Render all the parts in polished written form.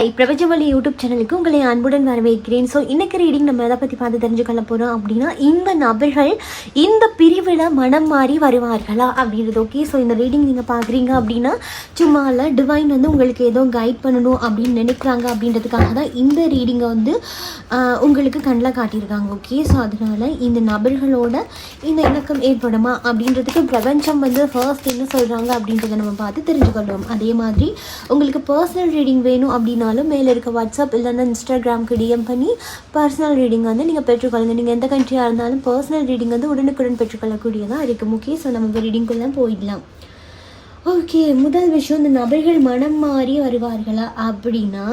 Hi பிரபஞ்சவலி YouTube சேனலுக்கு உங்களை அன்புடன் வரவேற்கிறேன். ஸோ இன்றைக்கி ரீடிங் நம்ம எதை பற்றி பார்த்து தெரிஞ்சுக்கொள்ள போகிறோம் அப்படின்னா, இந்த நபர்கள் இந்த பிரிவில் மனம் மாறி வருவார்களா அப்படின்றது. ஓகே, ஸோ இந்த ரீடிங் நீங்கள் பார்க்குறீங்க அப்படின்னா சும்மா இல்லை, டிவைன் வந்து உங்களுக்கு ஏதோ கைட் பண்ணணும் அப்படின்னு நினைக்கிறாங்க அப்படின்றதுக்காக தான் இந்த ரீடிங்கை வந்து உங்களுக்கு கண்ணில் காட்டியிருக்காங்க. ஓகே, ஸோ அதனால் இந்த நபர்களோட இந்த இணக்கம் ஏற்படுமா அப்படின்றதுக்கு பிரபஞ்சம் வந்து ஃபர்ஸ்ட் என்ன சொல்கிறாங்க அப்படின்றத நம்ம பார்த்து தெரிஞ்சுக்கொள்வோம். அதே மாதிரி உங்களுக்கு பர்சனல் ரீடிங் வேணும் அப்படின்னாலும் மேலே இருக்க வாட்ஸ்அப் இல்லைன்னா இன்ஸ்டாகிராமுக்கு டிஎம் பண்ணி பர்சனல் ரீடிங் வந்து நீங்கள் பெற்றுக்கொள்ளுங்க. நீங்கள் எந்த கண்ட்ரியாக இருந்தாலும் பர்சனல் ரீடிங் வந்து உடனுக்குடன் பெற்றுக்கொள்ளக்கூடியதாக இருக்குது. ஓகே, ஸோ நம்ம ரீடிங்குள்ளே போயிடலாம். ஓகே, முதல் விஷயம், இந்த நபர்கள் மனம் மாறி வருவார்களா அப்படின்னா,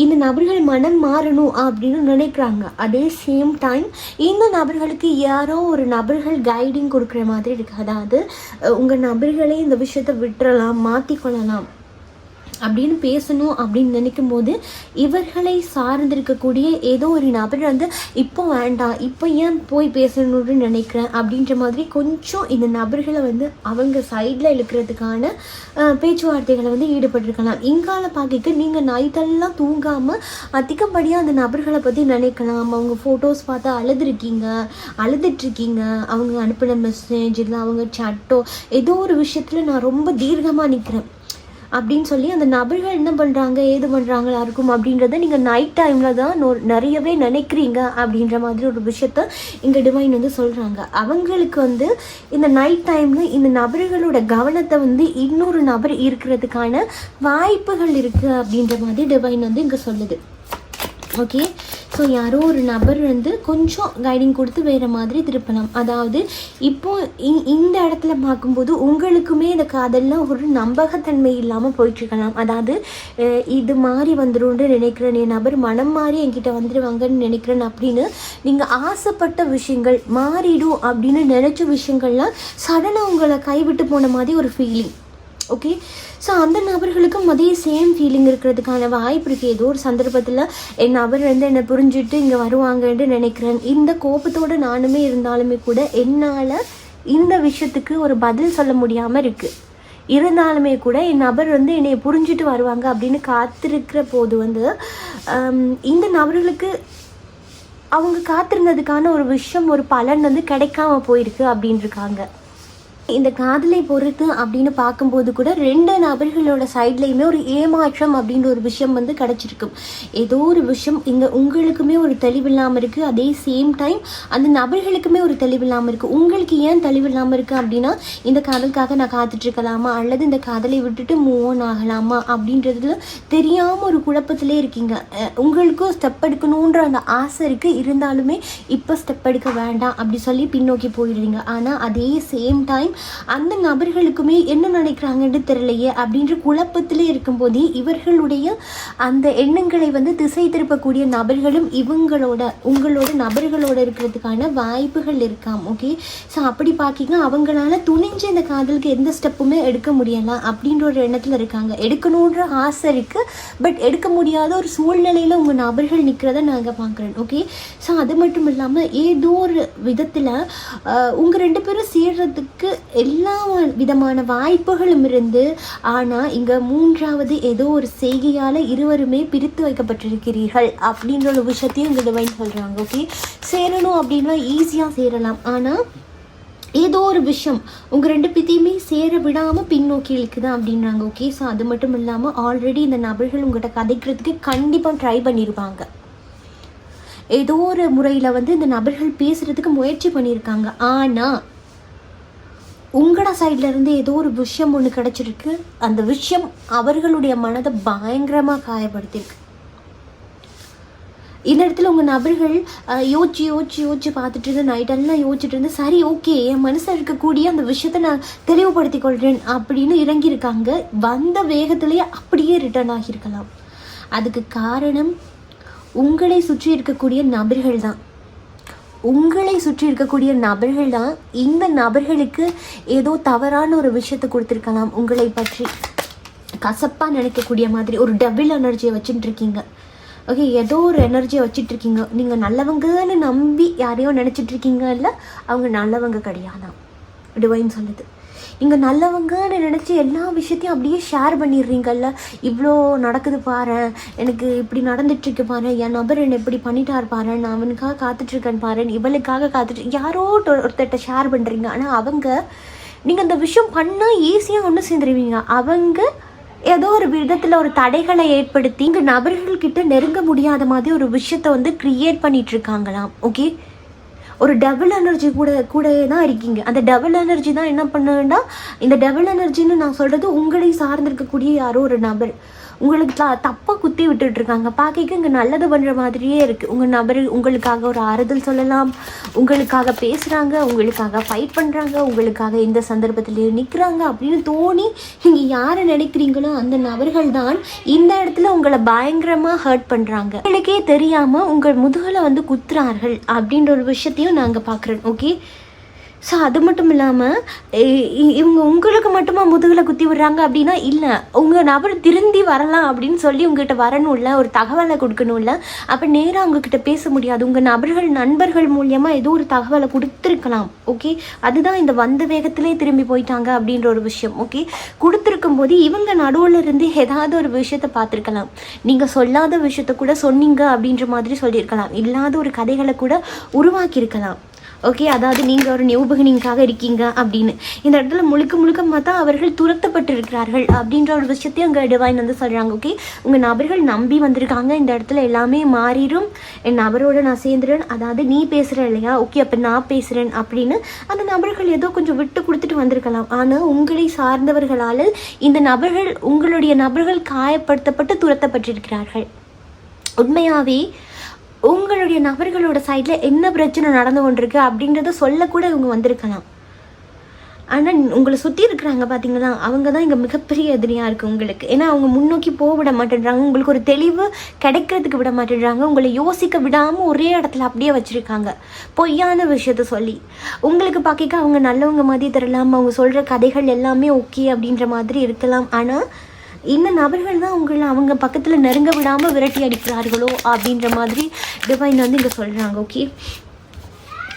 இந்த நபர்கள் மனம் மாறணும் அப்படின்னு நினைக்கிறாங்க. அதே சேம் டைம் இந்த நபர்களுக்கு யாரோ ஒரு நபர்கள் கைடிங் கொடுக்குற மாதிரி இருக்குது. அதாவது உங்கள் நபர்களே இந்த விஷயத்தை விட்டுறலாம், மாற்றிக்கொள்ளலாம் அப்படின்னு பேசணும் அப்படின்னு நினைக்கும் போது இவர்களை சார்ந்திருக்கக்கூடிய ஏதோ ஒரு நபர் வந்து இப்போ வேண்டாம், இப்போ ஏன் போய் பேசணும்னு நினைக்கிறேன் அப்படின்ற மாதிரி கொஞ்சம் இந்த நபர்களை வந்து அவங்க சைடில் இழுக்கிறதுக்கான பேச்சுவார்த்தைகளை வந்து ஈடுபட்டிருக்கலாம். இங்கால பார்க்க நீங்கள் நைட்டெல்லாம் தூங்காமல் அதிகப்படியாக அந்த நபர்களை பற்றி நினைக்கலாம். அவங்க ஃபோட்டோஸ் பார்த்து அழுதுட்ருக்கீங்க, அவங்க அனுப்பின மெசேஜ் இல்லை அவங்க சட்டோ ஏதோ ஒரு விஷயத்தில் நான் ரொம்ப தீர்க்கமாக நிற்கிறேன் அப்படின்னு சொல்லி அந்த நபர்கள் என்ன பண்ணுறாங்க ஏது பண்ணுறாங்களா இருக்கும் அப்படின்றத நீங்கள் நைட் டைமில் தான் நிறையவே நினைக்கிறீங்க அப்படின்ற மாதிரி ஒரு விஷயத்த இங்கே டிவைன் வந்து சொல்கிறாங்க. அவங்களுக்கு வந்து இந்த நைட் டைமில் இந்த நபர்களோட கவனத்தை வந்து இன்னொரு நபர் இருக்கிறதுக்கான வாய்ப்புகள் இருக்குது அப்படின்ற மாதிரி டிவைன் வந்து இங்கே சொல்லுது. ஓகே, ஸோ யாரோ ஒரு நபர் வந்து கொஞ்சம் கைடிங் கொடுத்து வேறு மாதிரி திருப்பலாம். அதாவது இப்போது இந்த இடத்துல பார்க்கும்போது உங்களுக்குமே இந்த காதலில் ஒரு நம்பகத்தன்மை இல்லாமல் போயிட்டுருக்கலாம். அதாவது இது மாதிரி வந்துடும்னு நினைக்கிறேன், என் நபர் மனம் மாறி என்கிட்ட வந்துடுவாங்கன்னு நினைக்கிறேன் அப்படின்னு நீங்கள் ஆசைப்பட்ட விஷயங்கள் மாறிடும் அப்படின்னு நினச்ச விஷயங்கள்லாம் சடனாக உங்களை கைவிட்டு போன மாதிரி ஒரு ஃபீலிங். ஓகே, ஸோ அந்த நபர்களுக்கும் அதே சேம் ஃபீலிங் இருக்கிறதுக்கான வாய்ப்பு இருக்குது. ஏதோ ஒரு சந்தர்ப்பத்தில் என் நபர் வந்து என்னை புரிஞ்சுட்டு இங்கே வருவாங்கன்னு நினைக்கிறேன். இந்த கோபத்தோடு நானுமே இருந்தாலுமே கூட என்னால் இந்த விஷயத்துக்கு ஒரு பதில் சொல்ல முடியாமல் இருக்குது. இருந்தாலுமே கூட என் நபர் வந்து என்னை புரிஞ்சுட்டு வருவாங்க அப்படின்னு காத்திருக்கிற போது வந்து இந்த நபர்களுக்கு அவங்க காத்திருந்ததுக்கான ஒரு விஷயம், ஒரு பலன் வந்து கிடைக்காம போயிருக்கு அப்படின்னு இருக்காங்க. இந்த காதலை பொறுத்து அப்படின்னு பார்க்கும்போது கூட ரெண்டு நபர்களோட சைட்லேயுமே ஒரு ஏமாற்றம் அப்படின்ற ஒரு விஷயம் வந்து கிடச்சிருக்கும். ஏதோ ஒரு விஷயம் இங்கே உங்களுக்குமே ஒரு தெளிவில்லாமல் இருக்குது, அதே சேம் டைம் அந்த நபர்களுக்குமே ஒரு தெளிவில்லாமல் இருக்குது. உங்களுக்கு ஏன் தெளிவில்லாமல் இருக்குது அப்படின்னா, இந்த காதலுக்காக நான் காத்துட்ருக்கலாமா அல்லது இந்த காதலை விட்டுட்டு மூவ் ஆன் ஆகலாமா அப்படின்றதுல தெரியாமல் ஒரு குழப்பத்திலே இருக்கீங்க. உங்களுக்கும் ஸ்டெப் எடுக்கணுன்ற அந்த ஆசை இருக்குது, இருந்தாலுமே இப்போ ஸ்டெப் எடுக்க வேண்டாம் அப்படி சொல்லி பின்னோக்கி போயிடுறீங்க. ஆனால் அதே சேம் டைம் அந்த நபர்களுக்குமே என்ன நினைக்கிறாங்கன்னு தெரியலையே அப்படின்ற குழப்பத்திலே இருக்கும்போதே இவர்களுடைய அந்த எண்ணங்களை வந்து திசை திருப்பக்கூடிய நபர்களும் உங்களோட நபர்களோட இருக்கிறதுக்கான வாய்ப்புகள் இருக்காம். ஓகே, ஸோ அப்படி பார்க்கிங்க அவங்களால துணிஞ்சு இந்த காதலுக்கு எந்த ஸ்டெப்புமே எடுக்க முடியலாம் அப்படின்ற ஒரு எண்ணத்தில் இருக்காங்க. எடுக்கணுன்ற ஆசை இருக்குது, பட் எடுக்க முடியாத ஒரு சூழ்நிலையில் உங்கள் நபர்கள் நிற்கிறத நாங்கள் பார்க்குறேன். ஓகே, ஸோ அது மட்டும் இல்லாமல் ஏதோ ஒரு விதத்தில் உங்கள் ரெண்டு பேரும் சேர்றதுக்கு எல்லா விதமான வாய்ப்புகளும் இருந்து, ஆனால் இங்கே மூன்றாவது ஏதோ ஒரு செய்கையால் இருவருமே பிரித்து வைக்கப்பட்டிருக்கிறீர்கள் அப்படின்ற ஒரு விஷயத்தையும் இங்கே டிவைன் சொல்கிறாங்க. ஓகே, சேரணும் அப்படின்னா ஈஸியாக சேரலாம், ஆனால் ஏதோ ஒரு விஷயம் உங்கள் ரெண்டு பேத்தையுமே சேர விடாமல் பின்னோக்கி இழுக்குது அப்படின்றாங்க. ஓகே, ஸோ அது மட்டும் இல்லாமல் ஆல்ரெடி இந்த நபர்கள் உங்கள்கிட்ட கதைக்கிறதுக்கு கண்டிப்பாக ட்ரை பண்ணியிருப்பாங்க. ஏதோ ஒரு முறையில் வந்து இந்த நபர்கள் பேசுகிறதுக்கு முயற்சி பண்ணியிருக்காங்க. ஆனால் உங்களோட சைடில் இருந்து ஏதோ ஒரு விஷயம் ஒன்று கிடச்சிருக்கு. அந்த விஷயம் அவர்களுடைய மனதை பயங்கரமாக காயப்படுத்தியிருக்கு. இந்த இடத்துல உங்கள் நபர்கள் யோசிச்சு பார்த்துட்டு இருந்து நைட்டெல்லாம் யோசிச்சுட்டு இருந்து சரி ஓகே என் மனசில் இருக்கக்கூடிய அந்த விஷயத்தை நான் தெளிவுபடுத்தி கொள்கிறேன் அப்படின்னு இறங்கியிருக்காங்க. வந்த வேகத்திலேயே அப்படியே ரிட்டர்ன் ஆகியிருக்கலாம். அதுக்கு காரணம் உங்களை சுற்றி இருக்கக்கூடிய நபர்கள் தான். இந்த நபர்களுக்கு ஏதோ தவறான ஒரு விஷயத்தை கொடுத்துருக்கலாம். உங்களை பற்றி கசப்பாக நினைக்கக்கூடிய மாதிரி ஒரு டபுள் எனர்ஜியை வச்சுட்டு இருக்கீங்க. ஓகே, ஏதோ ஒரு எனர்ஜியை வச்சிட்ருக்கீங்க. நீங்கள் நல்லவங்கன்னு நம்பி யாரையோ நினச்சிட்ருக்கீங்க, இல்லை அவங்க நல்லவங்க கிடையாதான் டிவைன் சொல்லுது. நீங்கள் நல்லவங்கன்னு நினச்சி எல்லா விஷயத்தையும் அப்படியே ஷேர் பண்ணிடுறீங்கல்ல. இவ்வளோ நடக்குது பாரு, எனக்கு இப்படி நடந்துட்டுருக்கு பாரு, என் நபர் என்னை இப்படி பண்ணிட்டார் பாரு, நான் அவனுக்காக காத்துட்ருக்கேன் பாரு, இவளுக்காக காத்துட்டு யாரோ ஒருத்தர்கிட்ட ஷேர் பண்ணுறீங்க. ஆனால் அவங்க நீங்கள் அந்த விஷயம் பண்ணால் ஈஸியாக ஒன்று சேர்ந்துருவீங்க. அவங்க ஏதோ ஒரு விதத்தில் ஒரு தடைகளை ஏற்படுத்தி இங்கே நபர்கள்கிட்ட நெருங்க முடியாத மாதிரி ஒரு விஷயத்த க்ரியேட் பண்ணிகிட்ருக்காங்களாம். ஓகே, ஒரு டபுள் எனர்ஜி கூட தான் இருக்கீங்க. அந்த டபுள் எனர்ஜி தான் என்ன பண்ணுன்னா, இந்த டபுள் எனர்ஜின்னு நான் சொல்கிறது உங்களை சார்ந்திருக்கக்கூடிய யாரோ ஒரு நபர் உங்களுக்கு தப்பாக குத்தி விட்டுட்ருக்காங்க. பார்க்க இங்கே நல்லது பண்ணுற மாதிரியே இருக்குது. உங்கள் நபர் உங்களுக்காக ஒரு ஆறுதல் சொல்லலாம், உங்களுக்காக பேசுகிறாங்க, உங்களுக்காக ஃபைட் பண்ணுறாங்க, உங்களுக்காக எந்த சந்தர்ப்பத்திலையும் நிற்கிறாங்க அப்படின்னு தோணி நீங்கள் யாரை நினைக்கிறீங்களோ அந்த நபர்கள் தான் இந்த இடத்துல உங்களை பயங்கரமாக ஹர்ட் பண்ணுறாங்க. உங்களுக்கே தெரியாமல் உங்கள் முதுகில் குத்துறார்கள் அப்படின்ற ஒரு விஷயத்தையும் நாங்கள் பார்க்குறோம். ஓகே, ஸோ அது மட்டும் இல்லாமல் இவங்க உங்களுக்கு மட்டுமா முதுகில் குத்தி விடுறாங்க அப்படின்னா இல்லை, உங்கள் நபர் திருந்தி வரலாம் அப்படின்னு சொல்லி உங்கள்கிட்ட வரணும்ல, ஒரு தகவலை கொடுக்கணும்ல. அப்போ நேராக உங்ககிட்ட பேச முடியாது. உங்கள் நண்பர்கள் மூலியமாக ஏதோ ஒரு தகவலை கொடுத்துருக்கலாம். ஓகே, அதுதான் இந்த வந்த வேகத்திலே திரும்பி போயிட்டாங்க அப்படின்ற ஒரு விஷயம். ஓகே, கொடுத்துருக்கும் போது இவங்க நடுவில் இருந்து ஏதாவது ஒரு விஷயத்தை பார்த்துருக்கலாம். நீங்கள் சொல்லாத விஷயத்த கூட சொன்னீங்க அப்படின்ற மாதிரி சொல்லியிருக்கலாம். இல்லாத ஒரு கதைகளை கூட உருவாக்கியிருக்கலாம். ஓகே, அதாவது நீங்கள் ஒரு நியூபகனிங்காக இருக்கீங்க அப்படின்னு இந்த இடத்துல முழுக்க பார்த்தா அவர்கள் துரத்தப்பட்டு இருக்கிறார்கள் அப்படின்ற ஒரு விஷயத்தையும் அங்கே டிவைன் சொல்கிறாங்க. ஓகே, உங்கள் நபர்கள் நம்பி வந்திருக்காங்க, இந்த இடத்துல எல்லாமே மாறிடும், என் நபரோட நான் சேர்ந்துறேன், அதாவது நீ பேசுகிற இல்லையா, ஓகே அப்போ நான் பேசுகிறேன் அப்படின்னு அந்த நபர்கள் ஏதோ கொஞ்சம் விட்டு கொடுத்துட்டு வந்திருக்கலாம். ஆனால் உங்களை சார்ந்தவர்களால் இந்த உங்களுடைய நபர்கள் காயப்படுத்தப்பட்டு துரத்தப்பட்டிருக்கிறார்கள். உண்மையாகவே உங்களுடைய நபர்களோட சைடில் என்ன பிரச்சனை நடந்து கொண்டிருக்கு அப்படின்றத சொல்லக்கூட இவங்க வந்திருக்கலாம். ஆனால் உங்களை சுற்றி இருக்கிறாங்க பார்த்தீங்கன்னா, அவங்க தான் இங்கே மிகப்பெரிய எதிரியாக இருக்குது உங்களுக்கு. ஏன்னா அவங்க முன்னோக்கி போக விட மாட்டேன்றாங்க, உங்களுக்கு ஒரு தெளிவு கிடைக்கிறதுக்கு விட மாட்டேன்றாங்க, உங்களை யோசிக்க விடாமல் ஒரே இடத்துல அப்படியே வச்சுருக்காங்க பொய்யான விஷயத்த சொல்லி. உங்களுக்கு பார்க்க அவங்க நல்லவங்க மாதிரி தரலாம், அவங்க சொல்கிற கதைகள் எல்லாமே ஓகே அப்படின்ற மாதிரி இருக்கலாம். ஆனால் இந்த நபர்கள் தான் அவங்க பக்கத்தில் நெருங்க விடாமல் விரட்டி அடிக்கிறார்களோ அப்படின்ற மாதிரி டிவைன் இங்கே சொல்கிறாங்க. ஓகே,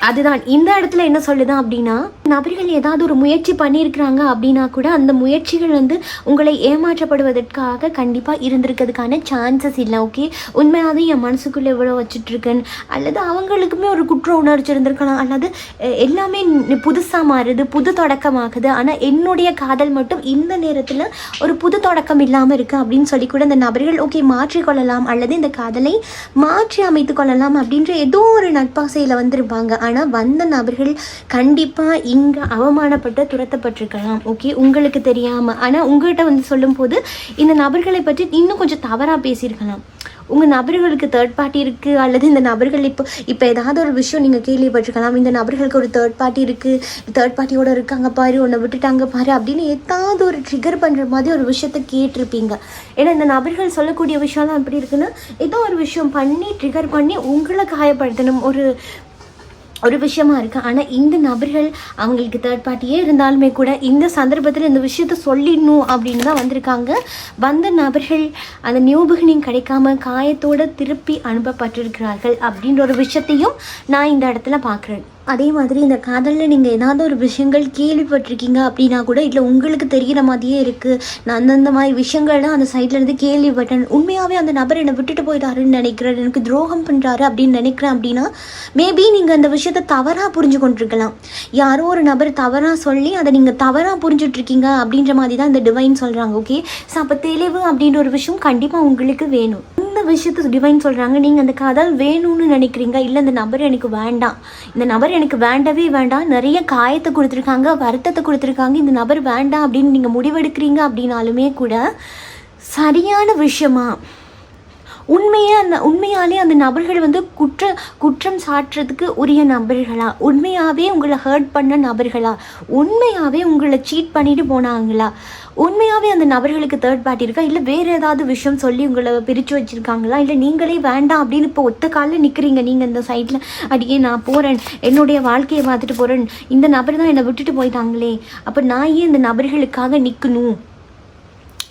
அதுதான் இந்த இடத்துல என்ன சொல்லுதான் அப்படின்னா, நபர்கள் ஏதாவது ஒரு முயற்சி பண்ணியிருக்கிறாங்க அப்படின்னா கூட அந்த முயற்சிகள் உங்களை ஏமாற்றப்படுவதற்காக கண்டிப்பாக இருந்திருக்கிறதுக்கான சான்சஸ் இல்லை. ஓகே, உண்மையாகவே என் மனசுக்குள்ளே எவ்வளோ வச்சுட்ருக்கேன், அல்லது அவங்களுக்குமே ஒரு குற்ற உணர்ச்சி இருந்திருக்கலாம், அல்லது எல்லாமே புதுசாக மாறுது, புது தொடக்கமாகுது, ஆனால் என்னுடைய காதல் மட்டும் இந்த நேரத்தில் ஒரு புது தொடக்கம் இல்லாமல் இருக்குது அப்படின்னு சொல்லி கூட இந்த நபர்கள் ஓகே மாற்றிக்கொள்ளலாம், அல்லது இந்த காதலை மாற்றி அமைத்து கொள்ளலாம் அப்படின்ற ஏதோ ஒரு நட்பாசையில் வந்திருப்பாங்க. ஆனால் வந்த நபர்கள் கண்டிப்பாக இங்கே அவமானப்பட்டு துரத்தப்பட்டிருக்கலாம். ஓகே, உங்களுக்கு தெரியாமல். ஆனால் உங்கள்கிட்ட சொல்லும்போது இந்த நபர்களை பற்றி இன்னும் கொஞ்சம் தவறாக பேசியிருக்கலாம். உங்கள் நபர்களுக்கு தேர்ட் பார்ட்டி இருக்குது, அல்லது இந்த நபர்கள் இப்போ ஏதாவது ஒரு விஷயம் நீங்கள் கேள்விப்பட்டிருக்கலாம், இந்த நபர்களுக்கு ஒரு தேர்ட் பார்ட்டி இருக்குது, தேர்ட் பார்ட்டியோடு இருக்காங்க பாரு, உன்னை விட்டுட்டாங்க பாரு அப்படின்னு ஏதாவது ஒரு ட்ரிகர் பண்ணுற மாதிரி ஒரு விஷயத்த கேட்டிருப்பீங்க. ஏன்னா இந்த நபர்கள் சொல்லக்கூடிய விஷயம்லாம் எப்படி இருக்குன்னா, ஏதோ ஒரு விஷயம் பண்ணி ட்ரிகர் பண்ணி உங்களை காயப்படுத்தணும் ஒரு விஷயமா இருக்குது. ஆனால் இந்த நபர்கள் அவங்களுக்கு தேர்ட் பார்ட்டியே இருந்தாலுமே கூட இந்த சந்தர்ப்பத்தில் இந்த விஷயத்த சொல்லிடணும் அப்படின்னு தான் வந்திருக்காங்க. வந்த நபர்கள் அந்த நியூபகனிங் கிடைக்காம காயத்தோடு திருப்பி அனுப்பப்பட்டிருக்கிறார்கள் அப்படின்ற ஒரு விஷயத்தையும் நான் இந்த இடத்துல பார்க்குறேன். அதே மாதிரி இந்த காதலில் நீங்கள் ஏதாவது ஒரு விஷயங்கள் கேள்விப்பட்டிருக்கீங்க அப்படின்னா கூட இல்லை உங்களுக்கு தெரிகிற மாதிரியே இருக்குது, நான் அந்தந்த மாதிரி விஷயங்கள்லாம் அந்த சைட்லேருந்து கேள்விப்பட்டேன், உண்மையாகவே அந்த நபர் என்னை விட்டுட்டு போயிட்டாருன்னு நினைக்கிறேன், எனக்கு துரோகம் பண்ணுறாரு அப்படின்னு நினைக்கிறேன் அப்படின்னா மேபி நீங்கள் அந்த விஷயத்தை தவறாக புரிஞ்சு கொண்டிருக்கலாம். யாரோ ஒரு நபர் தவறாக சொல்லி அதை நீங்கள் தவறாக புரிஞ்சுட்ருக்கீங்க அப்படின்ற மாதிரி தான் இந்த டிவைன் சொல்கிறாங்க. ஓகே, ஸோ அப்போ தெளிவு அப்படின்ற ஒரு விஷயம் கண்டிப்பாக உங்களுக்கு வேணும். இந்த விஷயத்தை டிவைன் சொல்கிறாங்க, நீங்கள் அந்த காதல் வேணும்னு நினைக்கிறீங்க, இல்லை இந்த நபர் எனக்கு வேண்டாம், இந்த நபர் எனக்கு வேண்டவே வேண்டாம், நிறைய காயத்தை கொடுத்துருக்காங்க, வருத்தத்தை கொடுத்துருக்காங்க, இந்த நபர் வேண்டாம் அப்படின்னு நீங்கள் முடிவெடுக்கிறீங்க அப்படின்னாலுமே கூட சரியான விஷயமா உண்மையாலே அந்த நபர்கள் குற்றம் சாட்டுறதுக்கு உரிய நபர்களா, உண்மையாகவே உங்களை ஹர்ட் பண்ண நபர்களா, உண்மையாகவே உங்களை சீட் பண்ணிட்டு போனாங்களா, உண்மையாகவே அந்த நபர்களுக்கு தேர்ட் பார்ட்டி இருக்கா, இல்லை வேறு ஏதாவது விஷயம் சொல்லி உங்களை பிரித்து வச்சுருக்காங்களா, இல்லை நீங்களே வேண்டாம் அப்படின்னு இப்போ ஒத்த காலில் நிற்கிறீங்க நீங்கள் இந்த சைடில், அடியே நான் போகிறேன், என்னுடைய வாழ்க்கையை பார்த்துட்டு போகிறேன், இந்த நபர் தான் என்னை விட்டுட்டு போயிட்டாங்களே, அப்போ நான் ஏன் இந்த நபர்களுக்காக நிற்கணும்,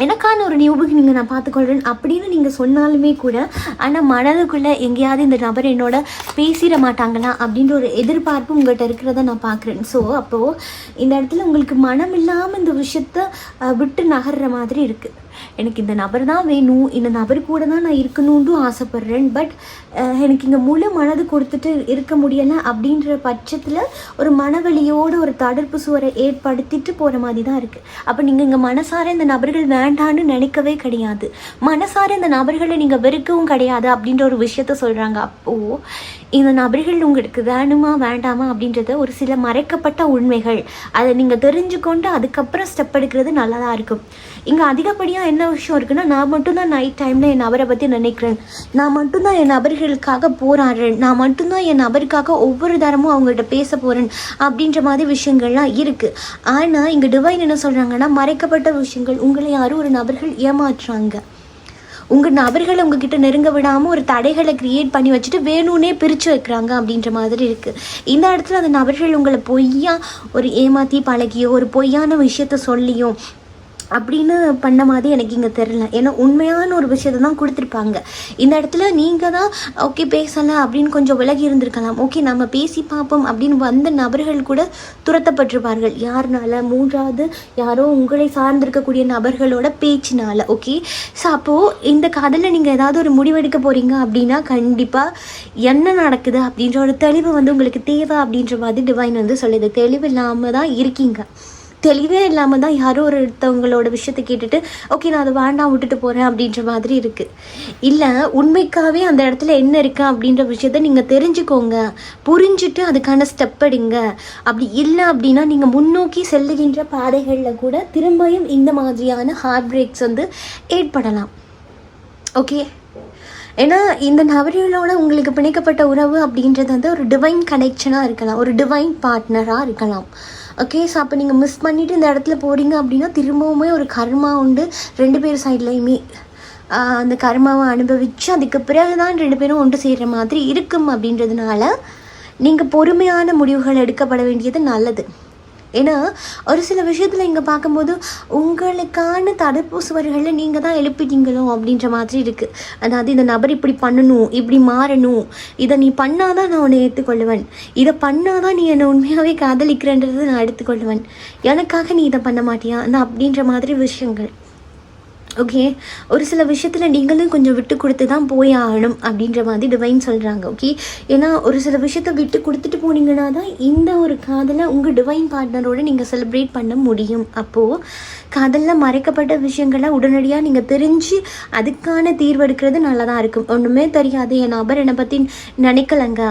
எனக்கான ஒரு நியூபுக்கு நீங்கள் நான் பார்த்துக்கொள்கிறேன் அப்படின்னு நீங்கள் சொன்னாலுமே கூட, ஆனால் மனதுக்குள்ளே எங்கேயாவது இந்த நபர் என்னோட பேசிட மாட்டாங்களா அப்படின்ற ஒரு எதிர்பார்ப்பு உங்கள்கிட்ட இருக்கிறத நான் பார்க்குறேன். ஸோ அப்போது இந்த இடத்துல உங்களுக்கு மனம் இல்லாமல் இந்த விஷயத்த விட்டு நகர்ற மாதிரி இருக்குது. எனக்கு இந்த நபர் தான் வேணும், இந்த நபர் கூட தான் நான் இருக்கணும்னு ஆசைப்பட்றேன். பட் எனக்கு இங்கே முழு மனது கொடுத்துட்டு இருக்க முடியலை அப்படின்ற பட்சத்தில் ஒரு மனவலியோடு ஒரு தடுப்பு சுவரை ஏற்படுத்திட்டு போகிற மாதிரி தான் இருக்குது. அப்போ நீங்கள் இங்கே மனசார இந்த நபர்கள் வேண்டான்னு நினைக்கவே கிடையாது, மனசார இந்த நபர்களை நீங்கள் வெறுக்கவும் கிடையாது அப்படின்ற ஒரு விஷயத்த சொல்கிறாங்க. அப்போது இந்த நபர்கள் உங்களுக்கு வேணுமா வேண்டாமா அப்படின்றத ஒரு சில மறைக்கப்பட்ட உண்மைகள், அதை நீங்கள் தெரிஞ்சுக்கொண்டு அதுக்கப்புறம் ஸ்டெப் எடுக்கிறது நல்லதாக இருக்கும். இங்கே அதிகப்படியாக என்ன விஷயம் இருக்குன்னா, நான் மட்டும்தான் நைட் டைமில் என் நபரை பற்றி நினைக்கிறேன், நான் மட்டும்தான் என் நபர்களுக்காக போராடுறேன், நான் மட்டும்தான் என் நபருக்காக ஒவ்வொரு தரமும் அவங்கள்ட்ட பேச போகிறேன் அப்படின்ற மாதிரி விஷயங்கள்லாம் இருக்குது. ஆனால் இங்கே டிவைன் என்ன சொல்கிறாங்கன்னா, மறைக்கப்பட்ட விஷயங்கள், உங்களை யாரும் ஒரு நபர்கள் ஏமாற்றுறாங்க, உங்கள் நபர்களை உங்ககிட்ட நெருங்க விடாமல் ஒரு தடைகளை க்ரியேட் பண்ணி வச்சுட்டு வேணும்னே பிரித்து வைக்கிறாங்க அப்படின்ற மாதிரி இருக்குது. இந்த இடத்துல அந்த நபர்கள் உங்களை பொய்யா ஒரு ஏமாற்றி பழகியோ ஒரு பொய்யான விஷயத்த சொல்லியோ அப்படின்னு பண்ண மாதிரி எனக்கு இங்கே தெரில. ஏன்னா உண்மையான ஒரு விஷயத்தை தான் கொடுத்துருப்பாங்க. இந்த இடத்துல நீங்கள் தான் ஓகே பேசலை அப்படின்னு கொஞ்சம் விலகி இருந்திருக்கலாம், ஓகே நம்ம பேசி பார்ப்போம் அப்படின்னு வந்த நபர்கள் கூட துரத்தப்பட்டிருப்பார்கள். யாருனால? மூன்றாவது யாரோ உங்களை சார்ந்திருக்கக்கூடிய நபர்களோட பேச்சினால. ஓகே, ஸோ அப்போது இந்த கதையில் நீங்கள் ஏதாவது ஒரு முடிவெடுக்க போகிறீங்க அப்படின்னா கண்டிப்பாக என்ன நடக்குது அப்படின்ற ஒரு தெளிவு வந்து உங்களுக்கு தேவை அப்படின்ற மாதிரி டிவைன் வந்து சொல்லுது. தெளிவு இல்லாமல் தான் இருக்கீங்க, தெளிவே இல்லாமல் தான் யாரோ ஒருத்தவங்களோட விஷயத்தை கேட்டுட்டு ஓகே நான் அதை வேண்டாம் விட்டுட்டு போகிறேன் அப்படின்ற மாதிரி இருக்குது. இல்லை, உண்மைக்காகவே அந்த இடத்துல என்ன இருக்குது அப்படின்ற விஷயத்த நீங்கள் தெரிஞ்சுக்கோங்க, புரிஞ்சுட்டு அதுக்கான ஸ்டெப் எடுங்க. அப்படி இல்லை அப்படின்னா நீங்கள் முன்னோக்கி செல்லுகின்ற பாதைகளில் கூட திரும்பியும் இந்த மாதிரியான ஹார்ட் பிரேக்ஸ் வந்து ஏற்படலாம். ஓகே, ஏன்னா இந்த நபர்களோட உங்களுக்கு பிணைக்கப்பட்ட உறவு அப்படின்றது வந்து ஒரு டிவைன் கனெக்ஷனாக இருக்கலாம், ஒரு டிவைன் பார்ட்னராக இருக்கலாம். ஓகே, ஸோ அப்போ நீங்கள் மிஸ் பண்ணிவிட்டு இந்த இடத்துல போகிறீங்க அப்படின்னா திரும்பவுமே ஒரு கர்மா உண்டு ரெண்டு பேர் சைட்லேயுமே. அந்த கர்மாவை அனுபவித்து அதுக்கு பிறகு தான் ரெண்டு பேரும் ஒன்று சேர்கிற மாதிரி இருக்கும். அப்படின்றதுனால நீங்கள் பொறுமையான முடிவுகள் எடுக்கப்பட வேண்டியது நல்லது. ஏன்னா ஒரு சில விஷயத்தில் இங்கே பார்க்கும்போது உங்களுக்கான தடுப்பு சுவர்களில் நீங்கள் தான் எழுப்பிட்டீங்களோ அப்படின்ற மாதிரி இருக்குது. அதாவது இந்த நபர் இப்படி பண்ணணும், இப்படி மாறணும், இதை நீ பண்ணாதான் நான் உன்னை ஏற்றுக்கொள்ளுவேன், இதை பண்ணாதான் நீ என்னை உண்மையாகவே காதலிக்கிறேன்றது நான் எடுத்துக்கொள்ளுவேன், எனக்காக நீ இதை பண்ண மாட்டியா நான் அப்படின்ற மாதிரி விஷயங்கள். ஓகே, ஒரு சில விஷயத்தில் நீங்களும் கொஞ்சம் விட்டு கொடுத்து தான் போய் ஆகணும் அப்படின்ற மாதிரி டிவைன் சொல்கிறாங்க. ஓகே, ஏன்னா ஒரு சில விஷயத்த விட்டு கொடுத்துட்டு போனீங்கன்னா தான் இந்த ஒரு காதலை உங்கள் டிவைன் பார்ட்னரோடு நீங்கள் செலிப்ரேட் பண்ண முடியும். அப்போது காதலில் மறைக்கப்பட்ட விஷயங்களை உடனடியாக நீங்கள் தெரிஞ்சு அதுக்கான தீர்வெடுக்கிறது நல்லதாக இருக்கும். ஒன்றுமே தெரியாது, என் நபர் என்னை பற்றி நினைக்கலைங்க,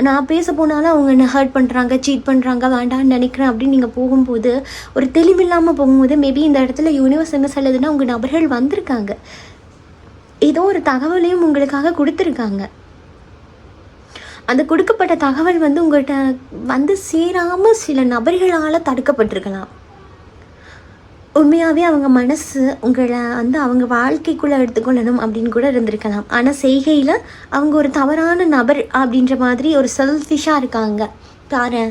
நான் பேச போனாலும் அவங்க என்னை ஹர்ட் பண்ணுறாங்க, சீட் பண்ணுறாங்க, வேண்டான்னு நினைக்கிறேன் அப்படின்னு நீங்கள் போகும்போது, ஒரு தெளிவில்லாமல் போகும்போது மேபி இந்த இடத்துல யூனிவர்ஸ் என்ன சொல்லுதுன்னா, உங்கள் நபர்கள் வந்திருக்காங்க, ஏதோ ஒரு தகவலையும் உங்களுக்காக கொடுத்துருக்காங்க. அந்த கொடுக்கப்பட்ட தகவல் வந்து உங்கள்கிட்ட வந்து சேராமல் சில நபர்களால் தடுக்கப்பட்டிருக்கலாம். உண்மையாகவே அவங்க மனசு உங்களை வந்து அவங்க வாழ்க்கைக்குள்ளே எடுத்துக்கொள்ளணும் அப்படின்னு கூட இருந்திருக்கலாம். ஆனால் செய்கையில் அவங்க ஒரு தவறான நபர் அப்படின்ற மாதிரி ஒரு செல்ஃபிஷாக இருக்காங்க. பாரு,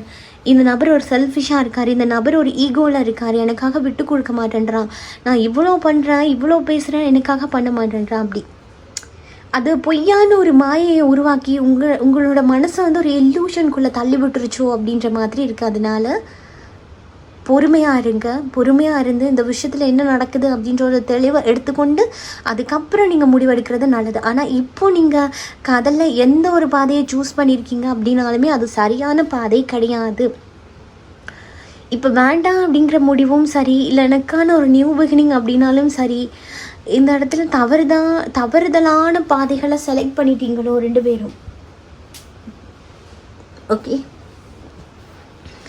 இந்த நபர் ஒரு செல்ஃபிஷாக இருக்கார், இந்த நபர் ஒரு ஈகோவில் இருக்கார், எனக்காக விட்டு கொடுக்க மாட்டேன்றான், நான் இவ்வளோ பண்ணுறேன் இவ்வளோ பேசுகிறேன் எனக்காக பண்ண மாட்டேன்றான். அப்படி அது பொய்யான ஒரு மாயையை உருவாக்கி உங்களோட மனசை வந்து ஒரு எல்யூஷனுக்குள்ளே தள்ளி விட்டுருச்சோ அப்படின்ற மாதிரி இருக்குது. அதனால பொறுமையாக இருங்க, பொறுமையாக இருந்து இந்த விஷயத்தில் என்ன நடக்குது அப்படின்ற ஒரு தெளிவை எடுத்துக்கொண்டு அதுக்கப்புறம் நீங்கள் முடிவெடுக்கிறது நல்லது. ஆனால் இப்போ நீங்கள் காதலில் எந்த ஒரு பாதையை சூஸ் பண்ணியிருக்கீங்க அப்படின்னாலுமே அது சரியான பாதை கிடையாது. இப்போ வேண்டாம் அப்படிங்கிற முடிவும் சரி, இல்லை எனக்கான ஒரு நியூ பிகினிங் அப்படின்னாலும் சரி, இந்த இடத்துல தவறுதலான பாதைகளை செலக்ட் பண்ணிட்டீங்களோ ரெண்டு பேரும். ஓகே,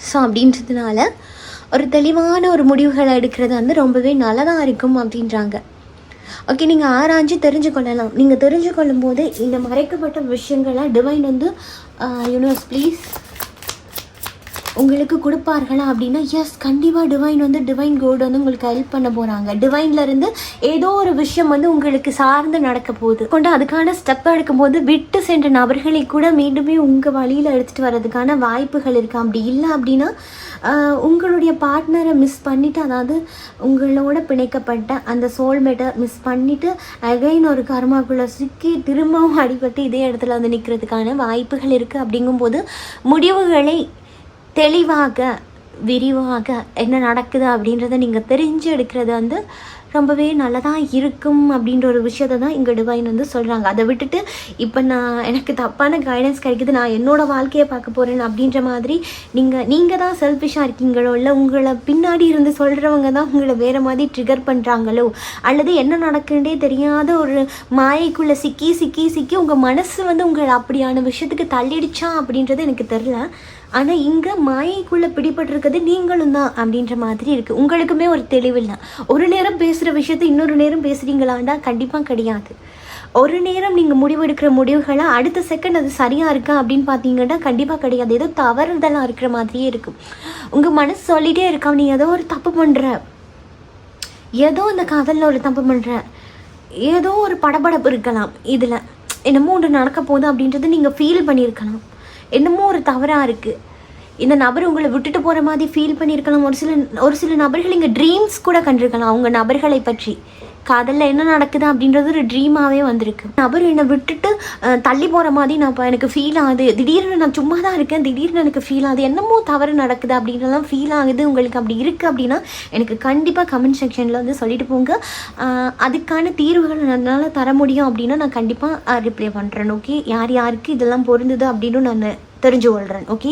ஸோ அப்படின்றதுனால ஒரு தெளிவான ஒரு முடிவுகளை எடுக்கிறது வந்து ரொம்பவே நல்லதாக இருக்கும் அப்படின்றாங்க. ஓகே, நீங்கள் ஆராய்ஞ்சு தெரிஞ்சுக்கொள்ளலாம். நீங்கள் தெரிஞ்சுக்கொள்ளும் போது இந்த மறைக்கப்பட்ட விஷயங்களை டிவைன் வந்து யூனிவர்ஸ் ப்ளீஸ் உங்களுக்கு கொடுப்பார்களா அப்படின்னா எஸ், கண்டிப்பாக டிவைன் வந்து டிவைன் கோட் வந்து உங்களுக்கு ஹெல்ப் பண்ண போகிறாங்க. டிவைன்லேருந்து ஏதோ ஒரு விஷயம் வந்து உங்களுக்கு சார்ந்து நடக்க போகுது கொண்டு அதுக்கான ஸ்டெப் எடுக்கும்போது விட்டு சென்ற நபர்களை கூட மீண்டுமே உங்கள் வழியில் எடுத்துகிட்டு வர்றதுக்கான வாய்ப்புகள் இருக்குது. அப்படி இல்லை அப்படின்னா உங்களுடைய பார்ட்னரை மிஸ் பண்ணிவிட்டு, அதாவது உங்களோட பிணைக்கப்பட்ட அந்த சோல்மேட்டை மிஸ் பண்ணிவிட்டு அகைன் ஒரு கர்மாக்குள்ளே சிக்கி திரும்பவும் அடிபட்டு இதே இடத்துல வந்து நிற்கிறதுக்கான வாய்ப்புகள் இருக்குது. அப்படிங்கும்போது முடிவுகளை தெளிவாக விரிவாக என்ன நடக்குது அப்படின்றத நீங்கள் தெரிஞ்சு எடுக்கிறது வந்து ரொம்பவே நல்லதாக இருக்கும் அப்படின்ற ஒரு விஷயத்தை தான் இங்கே டிவைன் வந்து சொல்கிறாங்க. அதை விட்டுட்டு இப்போ எனக்கு தப்பான கைடன்ஸ் கிடைக்குது, நான் என்னோடய வாழ்க்கையை பார்க்க போகிறேன் அப்படின்ற மாதிரி நீங்கள் தான் செல்ஃபிஷாக இருக்கீங்களோ, இல்லை உங்களை பின்னாடி இருந்து சொல்கிறவங்க தான் உங்களை வேறு மாதிரி ட்ரிகர் பண்ணுறாங்களோ, அல்லது என்ன நடக்குன்றே தெரியாத ஒரு மாயைக்குள்ளே சிக்கி சிக்கி சிக்கி உங்கள் மனசு வந்து உங்களை அப்படியான விஷயத்துக்கு தள்ளிடுச்சா அப்படின்றது எனக்கு தெரில. ஆனால் இங்கே மாயைக்குள்ளே பிடிபட்டிருக்கிறது நீங்களும் தான் அப்படின்ற மாதிரி இருக்குது. உங்களுக்குமே ஒரு தெளிவில்லை. ஒரு நேரம் பேசுகிற விஷயத்த இன்னொரு நேரம் பேசுகிறீங்களாண்டா கண்டிப்பாக கிடையாது. ஒரு நேரம் நீங்கள் முடிவெடுக்கிற முடிவுகளை அடுத்த செகண்ட் அது சரியாக இருக்கா அப்படின்னு பார்த்தீங்கன்னா கண்டிப்பாக கிடையாது. ஏதோ தவறுதலாக இருக்கிற மாதிரியே இருக்கும். உங்கள் மனசு சொல்லிகிட்டே இருக்கா, நீ ஏதோ ஒரு தப்பு பண்ணுற, ஏதோ இந்த காதலில் ஒரு தப்பு பண்ணுற, ஏதோ ஒரு படபடப்பு இருக்கலாம், இதில் என்னமோ ஒன்று நடக்க போகுது அப்படின்றது நீங்கள் ஃபீல் பண்ணியிருக்கலாம். என்னமோ ஒரு தவறாக இருக்குது, இந்த நபர் உங்களை விட்டுட்டு போகிற மாதிரி ஃபீல் பண்ணியிருக்கலாம். ஒரு சில நபர்கள் இங்கே ட்ரீம்ஸ் கூட கண்டிருக்கலாம். அவங்க நபர்களை பற்றி காதலில் என்ன நடக்குது அப்படின்றது ஒரு ட்ரீமாகவே வந்திருக்கு. நபர் என்னை விட்டுட்டு தள்ளி போகிற மாதிரி எனக்கு ஃபீல் ஆகுது, திடீர்னு நான் சும்மா தான் இருக்கேன், திடீர்னு எனக்கு ஃபீல் ஆகுது, என்னமோ தவறு நடக்குது அப்படின்றலாம் ஃபீல் ஆகுது. உங்களுக்கு அப்படி இருக்குது அப்படின்னா எனக்கு கண்டிப்பாக கமெண்ட் செக்ஷனில் வந்து சொல்லிட்டு போங்க. அதுக்கான தீர்வுகள் என்னால் தர முடியும் அப்படின்னா நான் கண்டிப்பாக ரிப்ளை பண்ணுறேன். ஓகே, யார் யாருக்கு இதெல்லாம் பொருந்துது அப்படின்னு நான் தெரிஞ்சு கொள்கிறேன். ஓகே,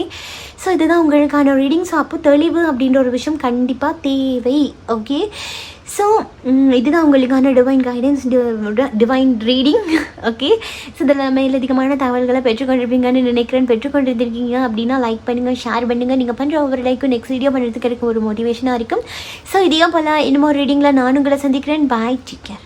ஸோ இதுதான் உங்களுக்கான ரீடிங்ஸ். அப்போ தெளிவு அப்படின்ற ஒரு விஷயம் கண்டிப்பாக தேவை. ஓகே, ஸோ இதுதான் உங்களுக்கான divine guidance, divine reading. Okay, so இதில் மேலதிகமான தகவல்களை பெற்றுக்கொண்டிருப்பீங்கன்னு நினைக்கிறேன். பெற்றுக்கொண்டிருக்கீங்க அப்படின்னா லைக் பண்ணுங்கள், ஷேர் பண்ணுங்கள். நீங்கள் பண்ணுற ஒவ்வொரு லைக்கும் நெக்ஸ்ட் வீடியோ பண்ணுறதுக்கு எனக்கு ஒரு மோட்டிவேஷனாக இருக்கும். ஸோ இதையும் போல் இன்னும் ஒரு ரீடிங்கில் நான் உங்களை சந்திக்கிறேன். பாய், டேக் கேர்.